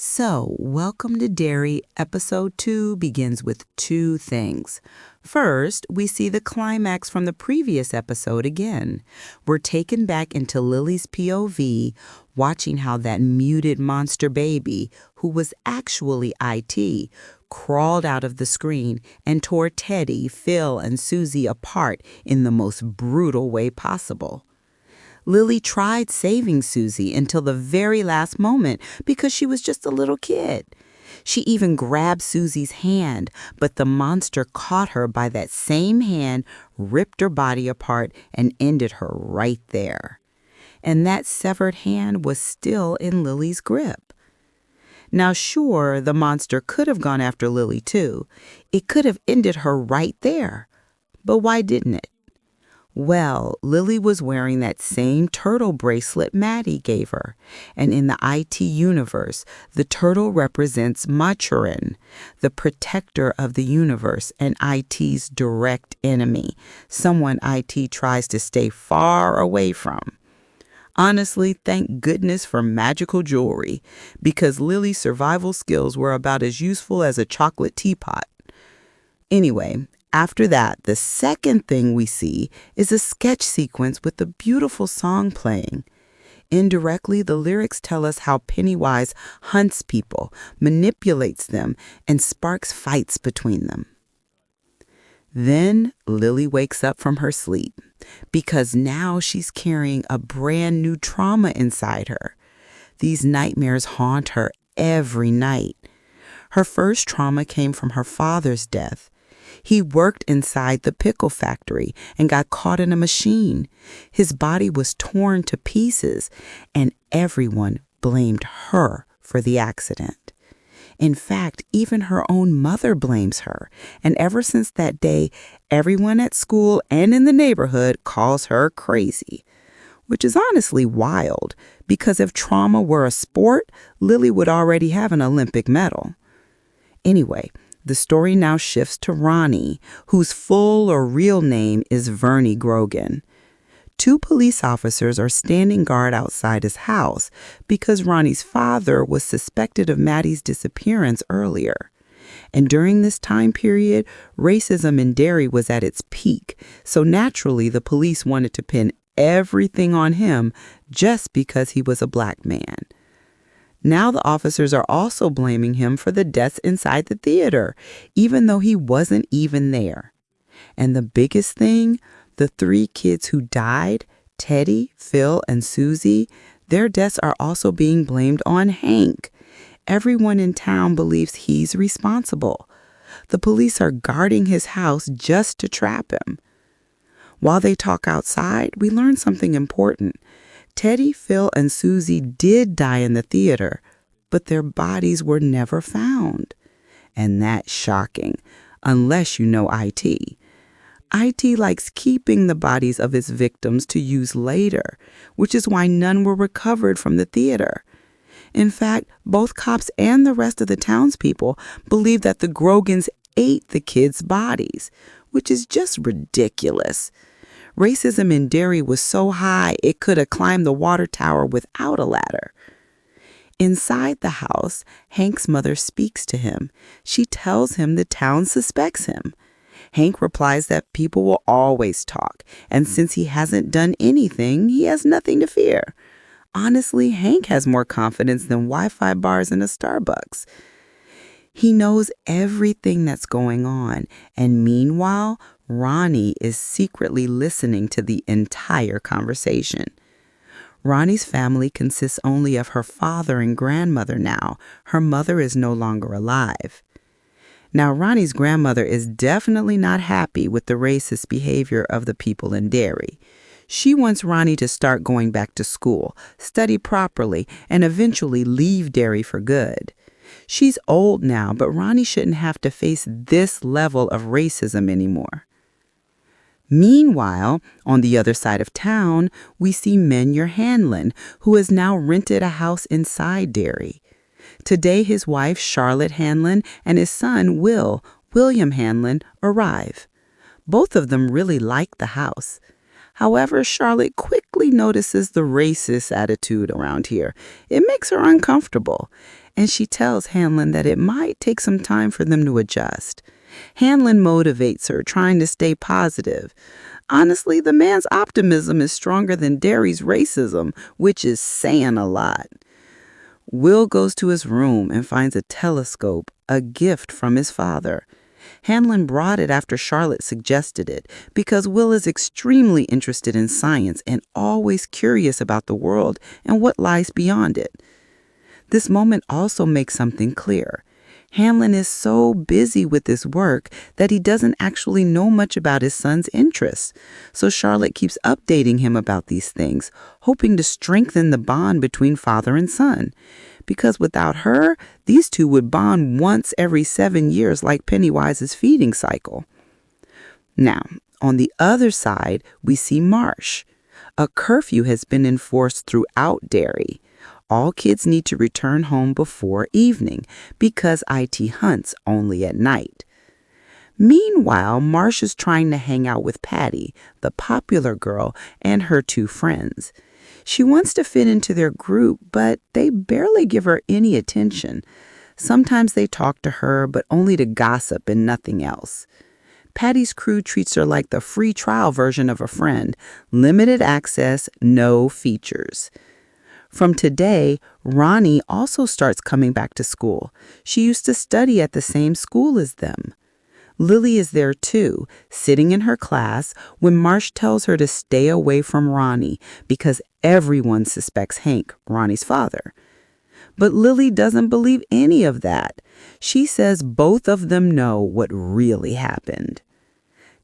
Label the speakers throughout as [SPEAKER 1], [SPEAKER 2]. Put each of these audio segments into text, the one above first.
[SPEAKER 1] So, welcome to Derry. Episode 2 begins with two things. First, we see the climax from the previous episode again. We're taken back into Lily's POV, watching how that muted monster baby, who was actually IT, crawled out of the screen and tore Teddy, Phil, and Susie apart in the most brutal way possible. Lily tried saving Susie until the very last moment because she was just a little kid. She even grabbed Susie's hand, but the monster caught her by that same hand, ripped her body apart, and ended her right there. And that severed hand was still in Lily's grip. Now, sure, the monster could have gone after Lily too. It could have ended her right there. But why didn't it? Well, Lily was wearing that same turtle bracelet Maddie gave her, and in the IT universe, the turtle represents Machurin, the protector of the universe and IT's direct enemy, someone IT tries to stay far away from. Honestly, thank goodness for magical jewelry, because Lily's survival skills were about as useful as a chocolate teapot. Anyway, after that, the second thing we see is a sketch sequence with a beautiful song playing. Indirectly, the lyrics tell us how Pennywise hunts people, manipulates them, and sparks fights between them. Then Lily wakes up from her sleep because now she's carrying a brand new trauma inside her. These nightmares haunt her every night. Her first trauma came from her father's death. He worked inside the pickle factory and got caught in a machine. His body was torn to pieces, and everyone blamed her for the accident. In fact, even her own mother blames her, and ever since that day, everyone at school and in the neighborhood calls her crazy, which is honestly wild, because if trauma were a sport, Lily would already have an Olympic medal. Anyway, the story now shifts to Ronnie, whose full or real name is Vernie Grogan. Two police officers are standing guard outside his house because Ronnie's father was suspected of Maddie's disappearance earlier. And during this time period, racism in Derry was at its peak, so naturally the police wanted to pin everything on him just because he was a black man. Now the officers are also blaming him for the deaths inside the theater, even though he wasn't even there. And the biggest thing, the three kids who died, Teddy, Phil, and Susie, their deaths are also being blamed on Hank. Everyone in town believes he's responsible. The police are guarding his house just to trap him. While they talk outside, we learn something important. Teddy, Phil, and Susie did die in the theater, but their bodies were never found. And that's shocking, unless you know IT. IT likes keeping the bodies of its victims to use later, which is why none were recovered from the theater. In fact, both cops and the rest of the townspeople believe that the Grogans ate the kids' bodies, which is just ridiculous. Racism in Derry was so high it could have climbed the water tower without a ladder. Inside the house, Hank's mother speaks to him. She tells him the town suspects him. Hank replies that people will always talk, and since he hasn't done anything, he has nothing to fear. Honestly, Hank has more confidence than Wi-Fi bars in a Starbucks. He knows everything that's going on, and meanwhile, Ronnie is secretly listening to the entire conversation. Ronnie's family consists only of her father and grandmother now. Her mother is no longer alive. Now, Ronnie's grandmother is definitely not happy with the racist behavior of the people in Derry. She wants Ronnie to start going back to school, study properly, and eventually leave Derry for good. She's old now, but Ronnie shouldn't have to face this level of racism anymore. Meanwhile, on the other side of town, we see Menyer Hanlon, who has now rented a house inside Derry. Today, his wife, Charlotte Hanlon, and his son, William Hanlon, arrive. Both of them really like the house. However, Charlotte quickly notices the racist attitude around here. It makes her uncomfortable. and she tells Hanlon that it might take some time for them to adjust. Hanlon motivates her, trying to stay positive. Honestly, the man's optimism is stronger than Derry's racism, which is saying a lot. Will goes to his room and finds a telescope, a gift from his father. Hanlon brought it after Charlotte suggested it because Will is extremely interested in science and always curious about the world and what lies beyond it. This moment also makes something clear. Hanlon is so busy with his work that he doesn't actually know much about his son's interests. So Charlotte keeps updating him about these things, hoping to strengthen the bond between father and son. Because without her, these two would bond once every 7 years like Pennywise's feeding cycle. Now, on the other side, we see Marsh. A curfew has been enforced throughout Derry. All kids need to return home before evening because IT hunts only at night. Meanwhile, Marsh is trying to hang out with Patty, the popular girl, and her 2 friends. She wants to fit into their group, but they barely give her any attention. Sometimes they talk to her, but only to gossip and nothing else. Patty's crew treats her like the free trial version of a friend, limited access, no features. From today, Ronnie also starts coming back to school. She used to study at the same school as them. Lily is there too, sitting in her class when Marsh tells her to stay away from Ronnie because everyone suspects Hank, Ronnie's father. But Lily doesn't believe any of that. She says both of them know what really happened.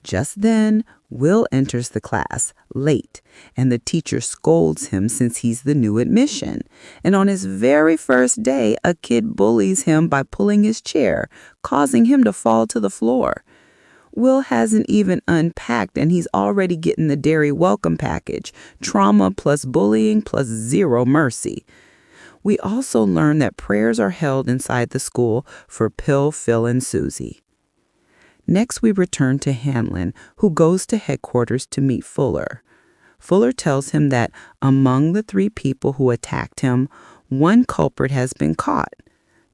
[SPEAKER 1] Just then, Will enters the class, late, and the teacher scolds him since he's the new admission. And on his very first day, a kid bullies him by pulling his chair, causing him to fall to the floor. Will hasn't even unpacked, and he's already getting the Derry welcome package, trauma plus bullying plus 0 mercy. We also learn that prayers are held inside the school for Pill, Phil, and Susie. Next, we return to Hanlon, who goes to headquarters to meet Fuller. Fuller tells him that among the 3 people who attacked him, one culprit has been caught.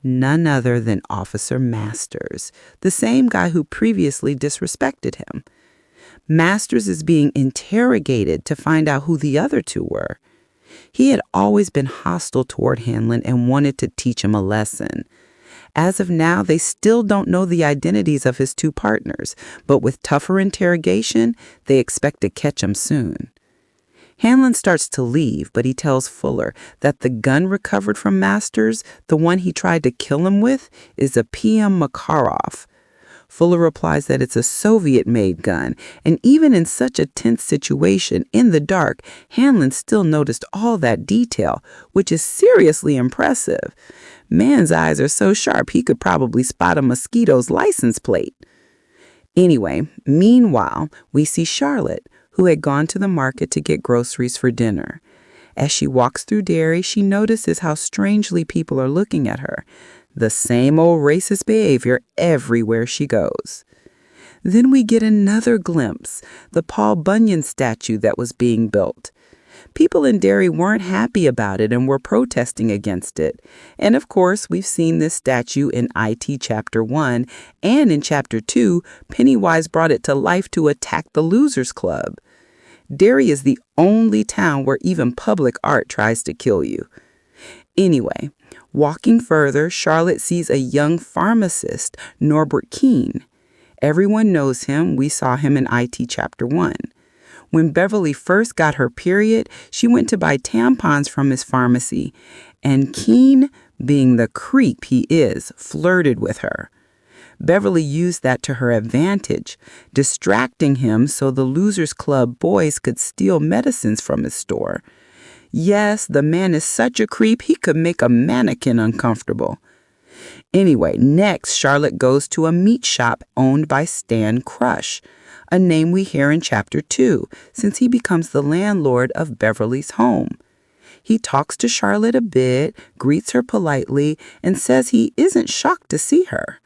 [SPEAKER 1] None other than Officer Masters, the same guy who previously disrespected him. Masters is being interrogated to find out who the other 2 were. He had always been hostile toward Hanlon and wanted to teach him a lesson. As of now, they still don't know the identities of his 2 partners, but with tougher interrogation, they expect to catch him soon. Hanlon starts to leave, but he tells Fuller that the gun recovered from Masters, the one he tried to kill him with, is a PM Makarov. Fuller replies that it's a Soviet-made gun, and even in such a tense situation, in the dark, Hanlon still noticed all that detail, which is seriously impressive. Man's eyes are so sharp he could probably spot a mosquito's license plate. Anyway, meanwhile, we see Charlotte, who had gone to the market to get groceries for dinner. As she walks through Derry, she notices how strangely people are looking at her. The same old racist behavior everywhere she goes. Then we get another glimpse, the Paul Bunyan statue that was being built. People in Derry weren't happy about it and were protesting against it. And of course, we've seen this statue in IT Chapter 1, and in Chapter 2, Pennywise brought it to life to attack the Losers Club. Derry is the only town where even public art tries to kill you. Anyway, walking further, Charlotte sees a young pharmacist, Norbert Keene. Everyone knows him. We saw him in IT Chapter 1. When Beverly first got her period, she went to buy tampons from his pharmacy, and Keene, being the creep he is, flirted with her. Beverly used that to her advantage, distracting him so the Losers Club boys could steal medicines from his store. Yes, the man is such a creep, he could make a mannequin uncomfortable. Anyway, next, Charlotte goes to a meat shop owned by Stan Crush, a name we hear in Chapter 2, since he becomes the landlord of Beverly's home. He talks to Charlotte a bit, greets her politely, and says he isn't shocked to see her.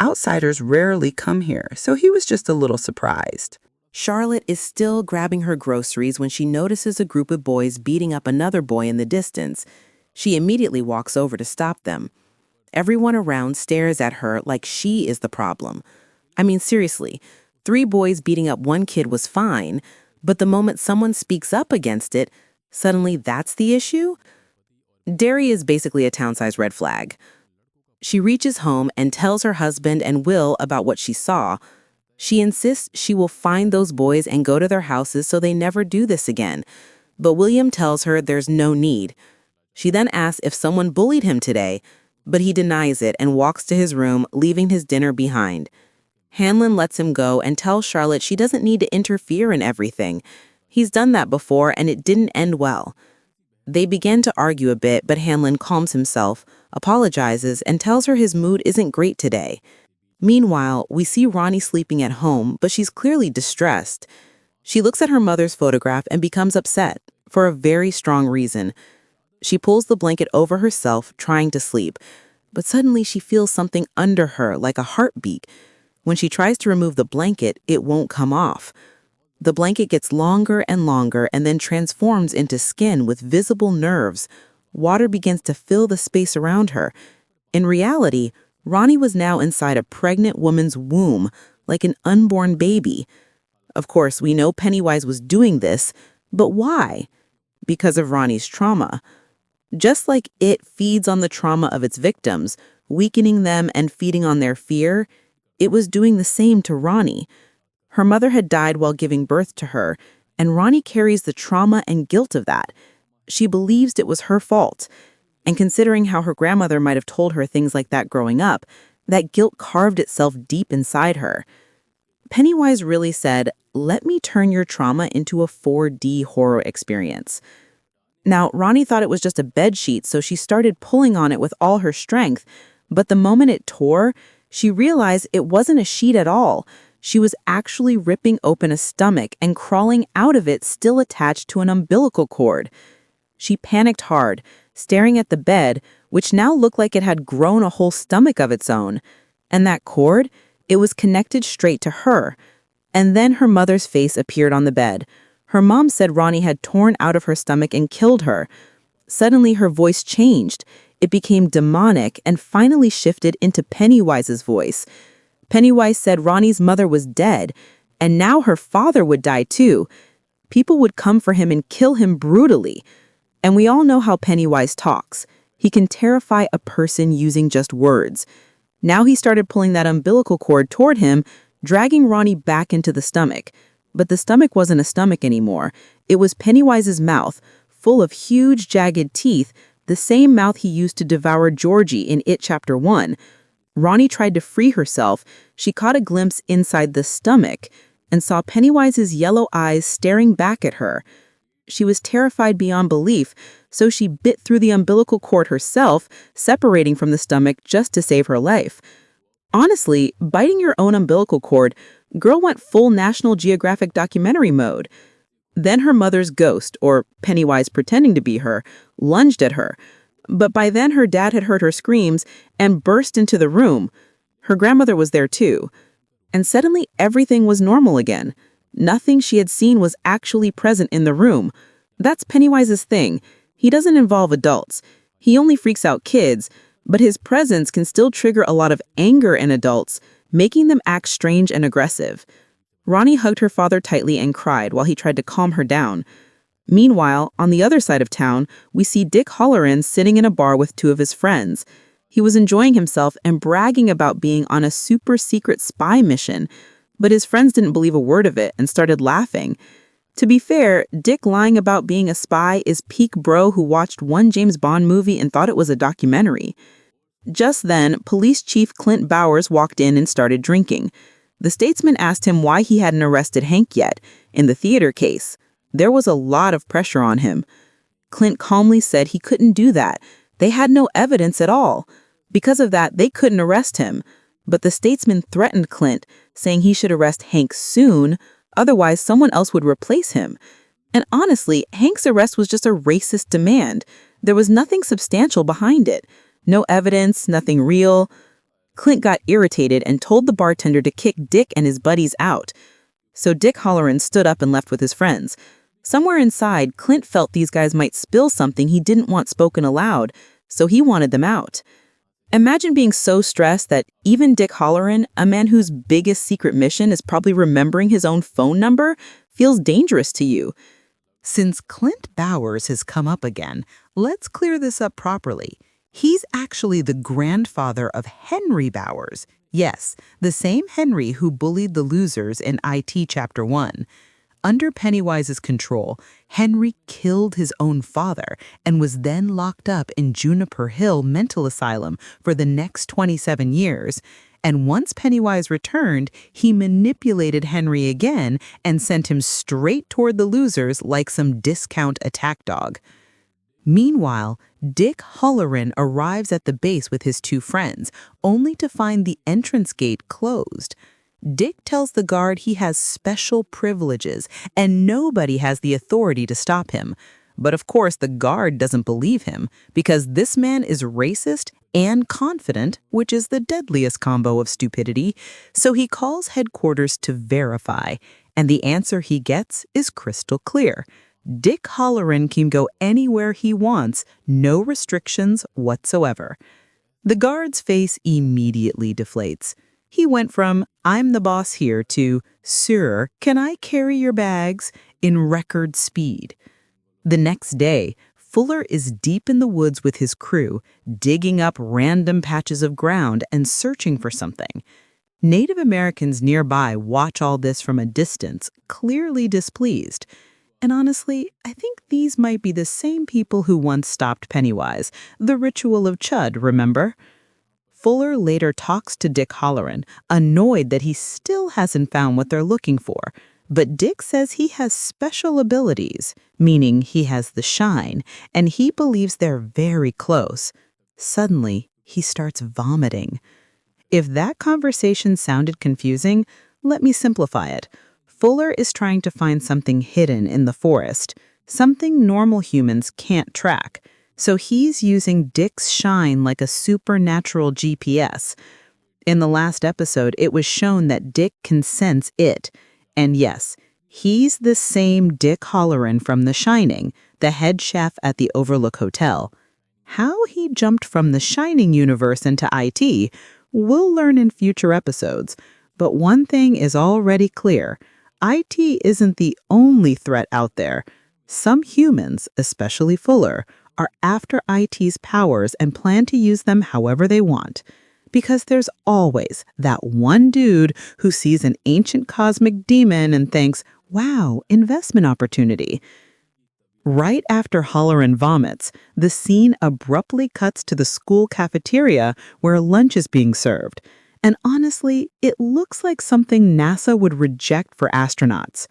[SPEAKER 1] Outsiders rarely come here, so he was just a little surprised.
[SPEAKER 2] Charlotte is still grabbing her groceries when she notices a group of boys beating up another boy in the distance. She immediately walks over to stop them. Everyone around stares at her like she is the problem. I mean, seriously, 3 boys beating up one kid was fine, but the moment someone speaks up against it, suddenly that's the issue? Derry is basically a town-sized red flag. She reaches home and tells her husband and Will about what she saw. She insists she will find those boys and go to their houses so they never do this again. But William tells her there's no need. She then asks if someone bullied him today, but he denies it and walks to his room, leaving his dinner behind. Hanlon lets him go and tells Charlotte she doesn't need to interfere in everything. He's done that before and it didn't end well. They begin to argue a bit, but Hanlon calms himself, apologizes, and tells her his mood isn't great today. Meanwhile, we see Ronnie sleeping at home, but she's clearly distressed. She looks at her mother's photograph and becomes upset, for a very strong reason. She pulls the blanket over herself, trying to sleep, but suddenly she feels something under her, like a heartbeat. When she tries to remove the blanket, it won't come off. The blanket gets longer and longer and then transforms into skin with visible nerves. Water begins to fill the space around her. In reality, Ronnie was now inside a pregnant woman's womb, like an unborn baby. Of course, we know Pennywise was doing this, but why? Because of Ronnie's trauma. Just like it feeds on the trauma of its victims, weakening them and feeding on their fear, it was doing the same to Ronnie. Her mother had died while giving birth to her, and Ronnie carries the trauma and guilt of that. She believes it was her fault. And considering how her grandmother might have told her things like that growing up, that guilt carved itself deep inside her. Pennywise really said, "Let me turn your trauma into a 4D horror experience." Now, Ronnie thought it was just a bedsheet, so she started pulling on it with all her strength. But the moment it tore, she realized it wasn't a sheet at all. She was actually ripping open a stomach and crawling out of it, still attached to an umbilical cord. She panicked hard, staring at the bed, which now looked like it had grown a whole stomach of its own. And that cord, it was connected straight to her. And then her mother's face appeared on the bed. Her mom said Ronnie had torn out of her stomach and killed her. Suddenly her voice changed. It became demonic and finally shifted into Pennywise's voice. Pennywise said Ronnie's mother was dead, and now her father would die too. People would come for him and kill him brutally. And we all know how Pennywise talks. He can terrify a person using just words. Now he started pulling that umbilical cord toward him, dragging Ronnie back into the stomach. But the stomach wasn't a stomach anymore. It was Pennywise's mouth, full of huge, jagged teeth, the same mouth he used to devour Georgie in It Chapter 1. Ronnie tried to free herself. She caught a glimpse inside the stomach and saw Pennywise's yellow eyes staring back at her. She was terrified beyond belief, so she bit through the umbilical cord herself, separating from the stomach just to save her life. Honestly, biting your own umbilical cord, girl went full National Geographic documentary mode. Then her mother's ghost, or Pennywise pretending to be her, lunged at her. But by then her dad had heard her screams and burst into the room. Her grandmother was there too. And suddenly everything was normal again. Nothing she had seen was actually present in the room. That's Pennywise's thing. He doesn't involve adults. He only freaks out kids, but his presence can still trigger a lot of anger in adults, making them act strange and aggressive. Ronnie hugged her father tightly and cried while he tried to calm her down. Meanwhile, on the other side of town, we see Dick Halloran sitting in a bar with 2 of his friends. He was enjoying himself and bragging about being on a super secret spy mission, but his friends didn't believe a word of it and started laughing. To be fair, Dick lying about being a spy is peak bro who watched one James Bond movie and thought it was a documentary. Just then, Police Chief Clint Bowers walked in and started drinking. The statesman asked him why he hadn't arrested Hank yet, in the theater case. There was a lot of pressure on him. Clint calmly said he couldn't do that. They had no evidence at all. Because of that, they couldn't arrest him. But the statesman threatened Clint, saying he should arrest Hank soon, otherwise someone else would replace him. And honestly, Hank's arrest was just a racist demand. There was nothing substantial behind it. No evidence, nothing real. Clint got irritated and told the bartender to kick Dick and his buddies out. So Dick Halloran stood up and left with his friends. Somewhere inside, Clint felt these guys might spill something he didn't want spoken aloud, so he wanted them out. Imagine being so stressed that even Dick Halloran, a man whose biggest secret mission is probably remembering his own phone number, feels dangerous to you.
[SPEAKER 1] Since Clint Bowers has come up again, let's clear this up properly. He's actually the grandfather of Henry Bowers. Yes, the same Henry who bullied the losers in IT Chapter 1. Under Pennywise's control, Henry killed his own father and was then locked up in Juniper Hill Mental Asylum for the next 27 years. And once Pennywise returned, he manipulated Henry again and sent him straight toward the losers like some discount attack dog. Meanwhile, Dick Halloran arrives at the base with his two friends, only to find the entrance gate closed. Dick tells the guard he has special privileges and nobody has the authority to stop him. But of course, the guard doesn't believe him because this man is racist and confident, which is the deadliest combo of stupidity. So he calls headquarters to verify, and the answer he gets is crystal clear. Dick Halloran can go anywhere he wants, no restrictions whatsoever. The guard's face immediately deflates. He went from, "I'm the boss here," to, "Sir, can I carry your bags?" in record speed. The next day, Fuller is deep in the woods with his crew, digging up random patches of ground and searching for something. Native Americans nearby watch all this from a distance, clearly displeased. And honestly, I think these might be the same people who once stopped Pennywise, the ritual of Chud, remember? Fuller later talks to Dick Halloran, annoyed that he still hasn't found what they're looking for. But Dick says he has special abilities, meaning he has the shine, and he believes they're very close. Suddenly, he starts vomiting. If that conversation sounded confusing, let me simplify it. Fuller is trying to find something hidden in the forest, something normal humans can't track. So he's using Dick's shine like a supernatural GPS. In the last episode, it was shown that Dick can sense it. And yes, he's the same Dick Halloran from The Shining, the head chef at the Overlook Hotel. How he jumped from the Shining universe into IT, we'll learn in future episodes. But one thing is already clear. IT isn't the only threat out there. Some humans, especially Fuller, are after IT's powers and plan to use them however they want. Because there's always that one dude who sees an ancient cosmic demon and thinks, wow, investment opportunity. Right after Halloran vomits, the scene abruptly cuts to the school cafeteria where lunch is being served. And honestly, it looks like something NASA would reject for astronauts.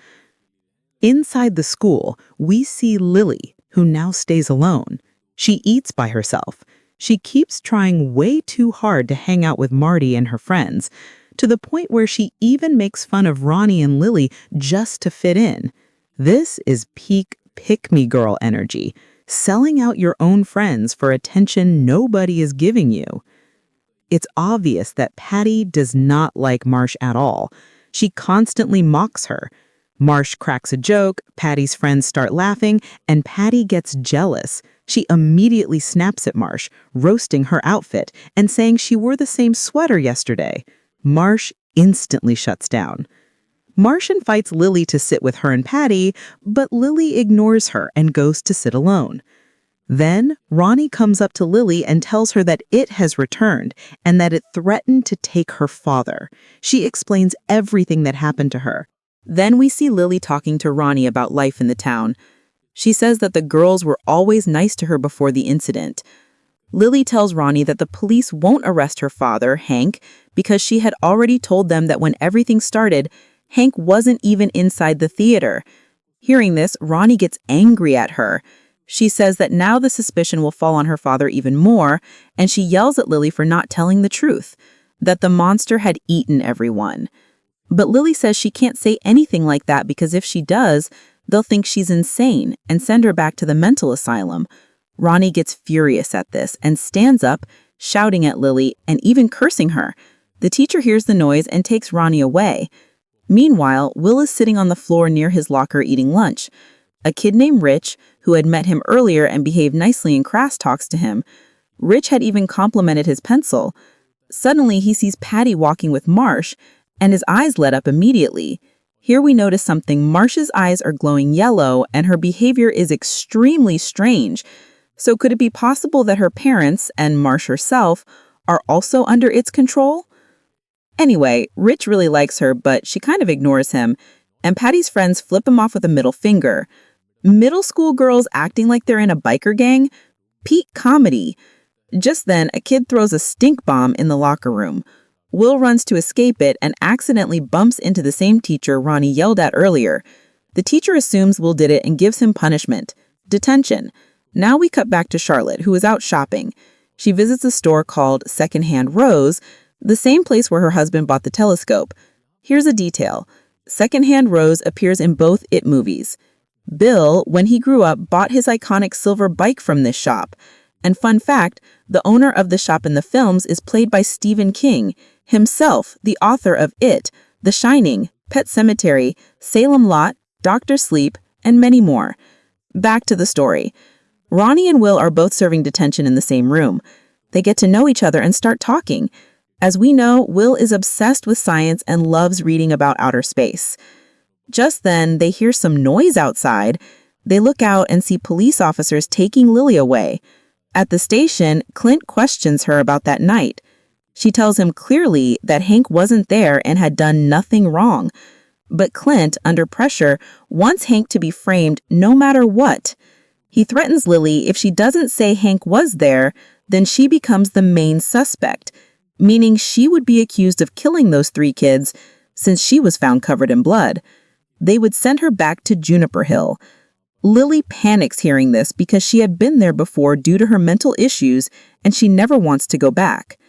[SPEAKER 1] Inside the school, we see Lily, who now stays alone. She eats by herself. She keeps trying way too hard to hang out with Marty and her friends, to the point where she even makes fun of Ronnie and Lily just to fit in. This is peak pick-me-girl energy, selling out your own friends for attention nobody is giving you. It's obvious that Patty does not like Marsh at all. She constantly mocks her. Marsh cracks a joke, Patty's friends start laughing, and Patty gets jealous. She immediately snaps at Marsh, roasting her outfit and saying she wore the same sweater yesterday. Marsh instantly shuts down. Marsh invites Lily to sit with her and Patty, but Lily ignores her and goes to sit alone. Then, Ronnie comes up to Lily and tells her that it has returned and that it threatened to take her father. She explains everything that happened to her. Then we see Lily talking to Ronnie about life in the town. She says that the girls were always nice to her before the incident. Lily tells Ronnie that the police won't arrest her father, Hank, because she had already told them that when everything started, Hank wasn't even inside the theater. Hearing this, Ronnie gets angry at her. She says that now the suspicion will fall on her father even more, and she yells at Lily for not telling the truth, that the monster had eaten everyone. But Lily says she can't say anything like that because if she does, they'll think she's insane and send her back to the mental asylum. Ronnie gets furious at this and stands up, shouting at Lily and even cursing her. The teacher hears the noise and takes Ronnie away. Meanwhile, Will is sitting on the floor near his locker eating lunch. A kid named Rich, who had met him earlier and behaved nicely in class, talks to him.
[SPEAKER 3] Rich had even complimented his pencil. Suddenly, he sees Patty walking with Marsh, and his eyes light up immediately. Here we notice something. Marsh's eyes are glowing yellow, and her behavior is extremely strange. So could it be possible that her parents, and Marsh herself, are also under its control? Anyway, Rich really likes her, but she kind of ignores him, and Patty's friends flip him off with a middle finger. Middle school girls acting like they're in a biker gang? Peak comedy. Just then, a kid throws a stink bomb in the locker room. Will runs to escape it and accidentally bumps into the same teacher Ronnie yelled at earlier. The teacher assumes Will did it and gives him punishment. Detention. Now we cut back to Charlotte, who is out shopping. She visits a store called Secondhand Rose, the same place where her husband bought the telescope. Here's a detail. Secondhand Rose appears in both It movies. Bill, when he grew up, bought his iconic silver bike from this shop. And fun fact, the owner of the shop in the films is played by Stephen King, himself the author of It, The Shining, Pet Sematary, Salem Lot, Dr. Sleep, and many more. Back to the story. Ronnie and Will are both serving detention in the same room. They get to know each other and start talking. As we know, Will is obsessed with science and loves reading about outer space. Just then, they hear some noise outside. They look out and see police officers taking Lily away. At the station, Clint questions her about that night. She tells him clearly that Hank wasn't there and had done nothing wrong. But Clint, under pressure, wants Hank to be framed no matter what. He threatens Lily if she doesn't say Hank was there, then she becomes the main suspect, meaning she would be accused of killing those 3 kids since she was found covered in blood. They would send her back to Juniper Hill. Lily panics hearing this because she had been there before due to her mental issues and she never wants to go back.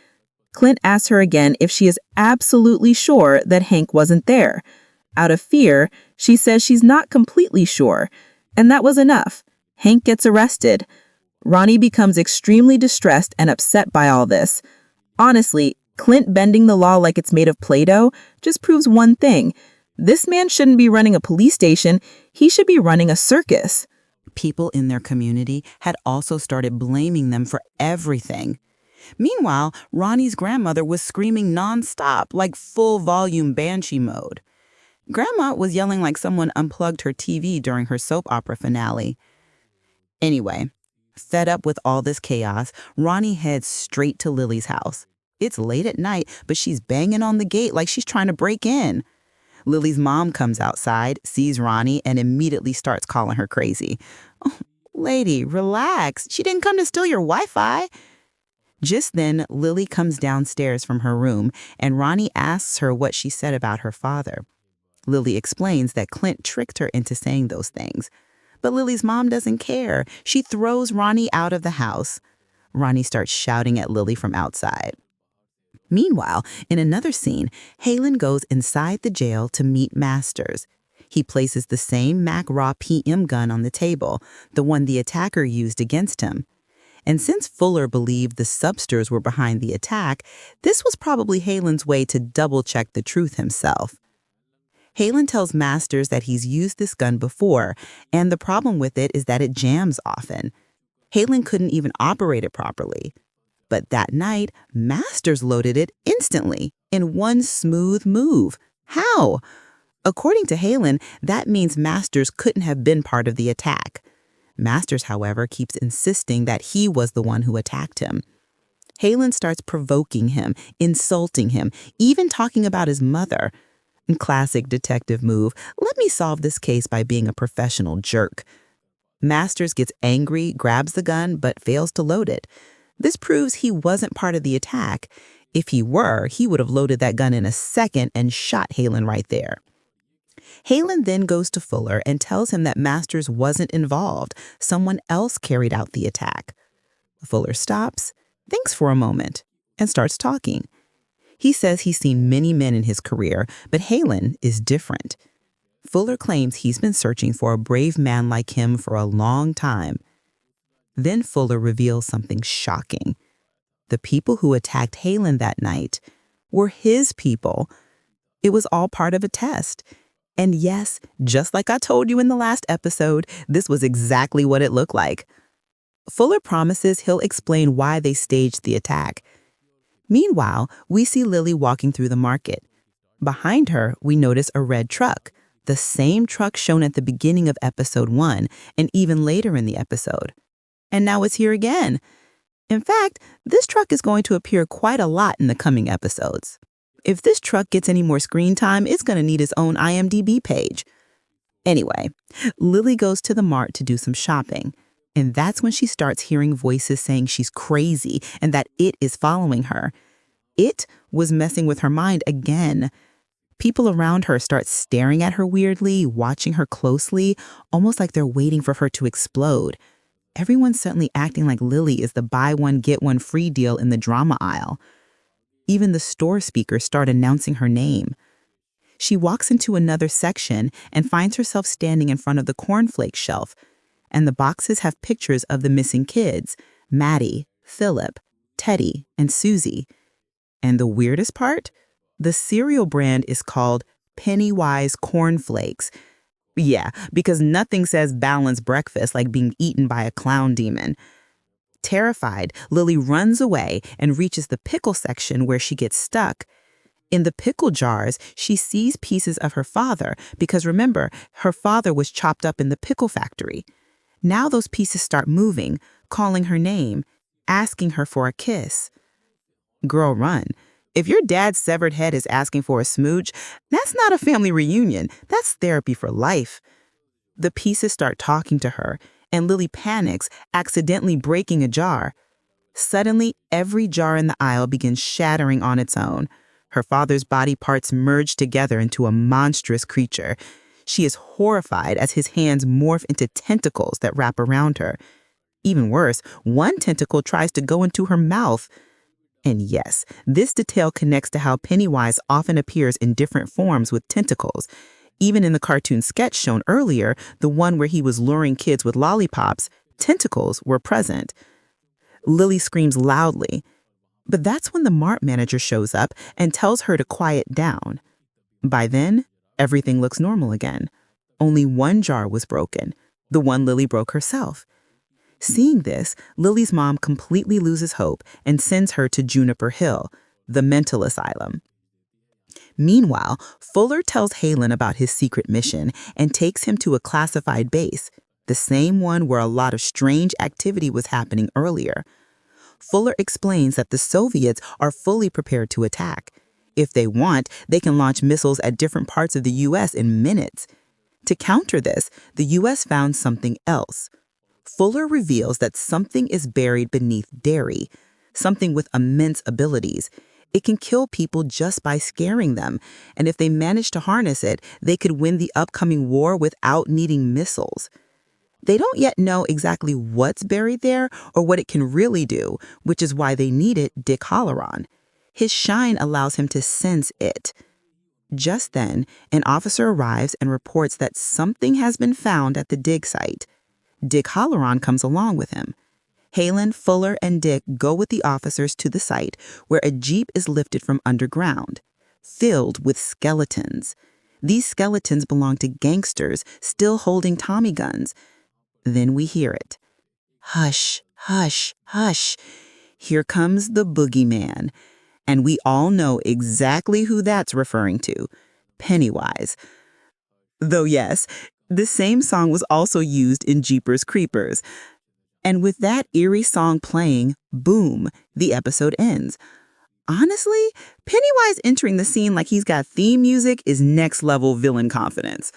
[SPEAKER 3] Clint asks her again if she is absolutely sure that Hank wasn't there. Out of fear, she says she's not completely sure, and that was enough. Hank gets arrested. Ronnie becomes extremely distressed and upset by all this. Honestly, Clint bending the law like it's made of Play-Doh just proves one thing. This man shouldn't be running a police station. He should be running a circus.
[SPEAKER 1] People in their community had also started blaming them for everything. Meanwhile, Ronnie's grandmother was screaming nonstop, like full volume banshee mode. Grandma was yelling like someone unplugged her TV during her soap opera finale. Anyway, fed up with all this chaos, Ronnie heads straight to Lily's house. It's late at night, but she's banging on the gate like she's trying to break in. Lily's mom comes outside, sees Ronnie, and immediately starts calling her crazy. "Oh, lady, relax. She didn't come to steal your Wi-Fi." Just then, Lily comes downstairs from her room, and Ronnie asks her what she said about her father. Lily explains that Clint tricked her into saying those things. But Lily's mom doesn't care. She throws Ronnie out of the house. Ronnie starts shouting at Lily from outside. Meanwhile, in another scene, Halen goes inside the jail to meet Masters. He places the same Mac Raw PM gun on the table, the one the attacker used against him. And since Fuller believed the substers were behind the attack, this was probably Halen's way to double-check the truth himself. Halen tells Masters that he's used this gun before, and the problem with it is that it jams often. Halen couldn't even operate it properly. But that night, Masters loaded it instantly, in one smooth move. How? According to Halen, that means Masters couldn't have been part of the attack. Masters, however, keeps insisting that he was the one who attacked him. Halen starts provoking him, insulting him, even talking about his mother. Classic detective move, let me solve this case by being a professional jerk. Masters gets angry, grabs the gun, but fails to load it. This proves he wasn't part of the attack. If he were, he would have loaded that gun in a second and shot Halen right there. Halen then goes to Fuller and tells him that Masters wasn't involved. Someone else carried out the attack. Fuller stops, thinks for a moment, and starts talking. He says he's seen many men in his career, but Halen is different. Fuller claims he's been searching for a brave man like him for a long time. Then Fuller reveals something shocking. The people who attacked Halen that night were his people. It was all part of a test. And yes, just like I told you in the last episode, this was exactly what it looked like. Fuller promises he'll explain why they staged the attack. Meanwhile, we see Lily walking through the market. Behind her, we notice a red truck, the same truck shown at the beginning of episode 1 and even later in the episode. And now it's here again. In fact, this truck is going to appear quite a lot in the coming episodes. If this truck gets any more screen time, it's going to need its own IMDb page. Anyway, Lily goes to the mart to do some shopping, and that's when she starts hearing voices saying she's crazy and that it is following her. It was messing with her mind again. People around her start staring at her weirdly, watching her closely, almost like they're waiting for her to explode. Everyone's suddenly acting like Lily is the buy one, get one free deal in the drama aisle. Even the store speakers start announcing her name. She walks into another section and finds herself standing in front of the cornflake shelf, and the boxes have pictures of the missing kids, Maddie, Philip, Teddy, and Susie. And the weirdest part? The cereal brand is called Pennywise cornflakes. Yeah, because nothing says balanced breakfast like being eaten by a clown demon. Terrified, Lily runs away and reaches the pickle section where she gets stuck. In the pickle jars, she sees pieces of her father because remember, her father was chopped up in the pickle factory. Now those pieces start moving, calling her name, asking her for a kiss. Girl, run. If your dad's severed head is asking for a smooch, that's not a family reunion. That's therapy for life. The pieces start talking to her, and Lily panics, accidentally breaking a jar. Suddenly, every jar in the aisle begins shattering on its own. Her father's body parts merge together into a monstrous creature. She is horrified as his hands morph into tentacles that wrap around her. Even worse, one tentacle tries to go into her mouth. And yes, this detail connects to how Pennywise often appears in different forms with tentacles. Even in the cartoon sketch shown earlier, the one where he was luring kids with lollipops, tentacles were present. Lily screams loudly, but that's when the mart manager shows up and tells her to quiet down. By then, everything looks normal again. Only one jar was broken, the one Lily broke herself. Seeing this, Lily's mom completely loses hope and sends her to Juniper Hill, the mental asylum. Meanwhile, Fuller tells Halen about his secret mission and takes him to a classified base, the same one where a lot of strange activity was happening earlier. Fuller explains that the Soviets are fully prepared to attack. If they want, they can launch missiles at different parts of the U.S. in minutes. To counter this, the U.S. found something else. Fuller reveals that something is buried beneath Derry, something with immense abilities. It can kill people just by scaring them, and if they manage to harness it, they could win the upcoming war without needing missiles. They don't yet know exactly what's buried there or what it can really do, which is why they needed Dick Halloran. His shine allows him to sense it. Just then, an officer arrives and reports that something has been found at the dig site. Dick Halloran comes along with him. Halen, Fuller, and Dick go with the officers to the site where a jeep is lifted from underground, filled with skeletons. These skeletons belong to gangsters still holding Tommy guns. Then we hear it. Hush, hush, hush. Here comes the boogeyman. And we all know exactly who that's referring to. Pennywise. Though yes, the same song was also used in Jeepers Creepers. And with that eerie song playing, boom, the episode ends. Honestly, Pennywise entering the scene like he's got theme music is next level villain confidence.